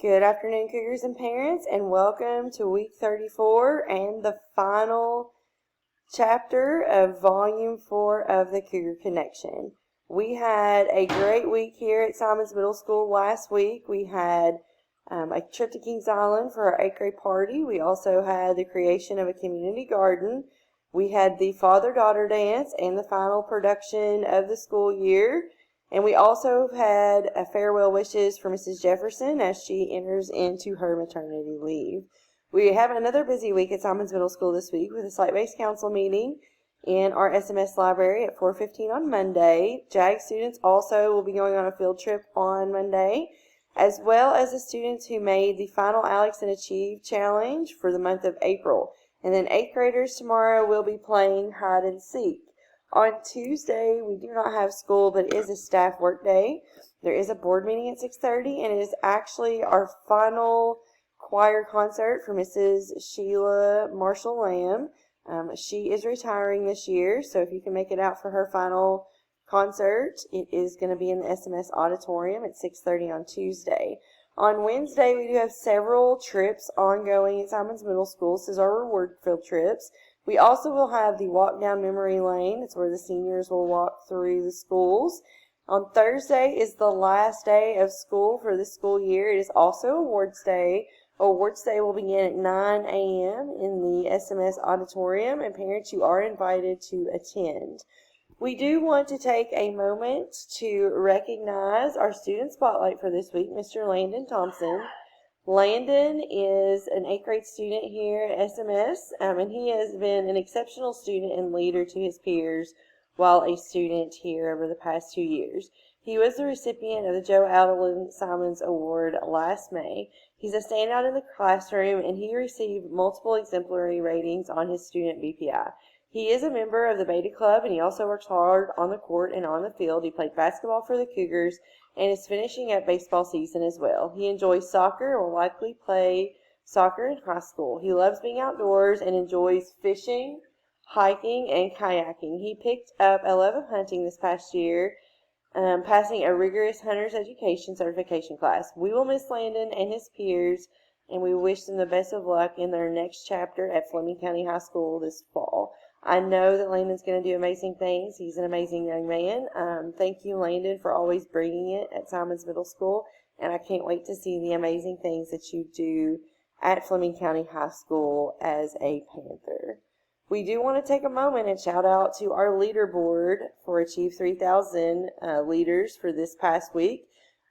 Good afternoon, Cougars and parents, and welcome to week 34 and the final chapter of volume 4 of the Cougar Connection. We had a great week here at Simons Middle School last week. We had a trip to Kings Island for our 8th grade party. We also had the creation of a community garden. We had the father-daughter dance and the final production of the school year. And we also had a farewell wishes for Mrs. Jefferson as she enters into her maternity leave. We have another busy week at Simons Middle School this week with a site-based council meeting in our SMS library at 4:15 on Monday. JAG students also will be going on a field trip on Monday, as well as the students who made the final Alex and Achieve challenge for the month of April. And then 8th graders tomorrow will be playing hide and seek. On Tuesday, we do not have school, but it is a staff work day. There is a board meeting at 6:30, and it is actually our final choir concert for Mrs. Sheila Marshall Lamb. She is retiring this year, so if you can make it out for her final concert, it is going to be in the SMS auditorium at 6:30 on Tuesday. On Wednesday, we do have several trips ongoing at Simons Middle School. This is our reward field trips. We also will have the walk down memory lane. It's where the seniors will walk through the schools. On Thursday is the last day of school for the school year. It is also awards day. Awards day will begin at 9 a.m. in the SMS auditorium, and parents, you are invited to attend. We do want to take a moment to recognize our student spotlight for this week, Mr. Landon Thompson. Landon is an 8th grade student here at SMS, and he has been an exceptional student and leader to his peers while a student here over the past 2 years. He was the recipient of the Joe Aldelan Simons Award last May. He's a standout in the classroom, and he received multiple exemplary ratings on his student BPI. He is a member of the Beta Club, and he also works hard on the court and on the field. He played basketball for the Cougars and is finishing up baseball season as well. He enjoys soccer and will likely play soccer in high school. He loves being outdoors and enjoys fishing, hiking, and kayaking. He picked up a love of hunting this past year, passing a rigorous hunter's education certification class. We will miss Landon and his peers, and we wish them the best of luck in their next chapter at Fleming County High School this fall. I know that Landon's going to do amazing things. He's an amazing young man. Thank you, Landon, for always bringing it at Simons Middle School, and I can't wait to see the amazing things that you do at Fleming County High School as a Panther. We do want to take a moment and shout out to our leaderboard for Achieve 3000 leaders for this past week.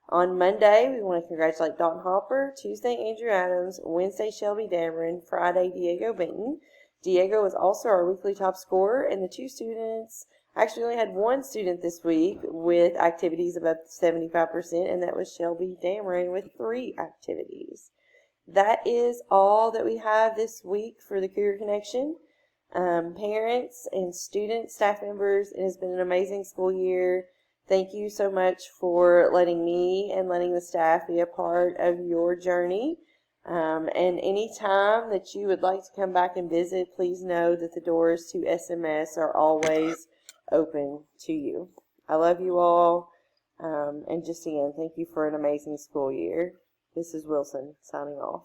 On Monday, we want to congratulate Dalton Hopper, Tuesday, Andrew Adams, Wednesday, Shelby Dameron, Friday, Diego Benton. Diego was also our weekly top scorer, and the two students actually only had one student this week with activities above 75%, and that was Shelby Dameron with 3 activities. That is all that we have this week for the Cougar Connection. Parents and students, staff members, it has been an amazing school year. Thank you so much for letting me and letting the staff be a part of your journey. And any time that you would like to come back and visit, please know that the doors to SMS are always open to you. I love you all. And just again, thank you for an amazing school year. This is Wilson signing off.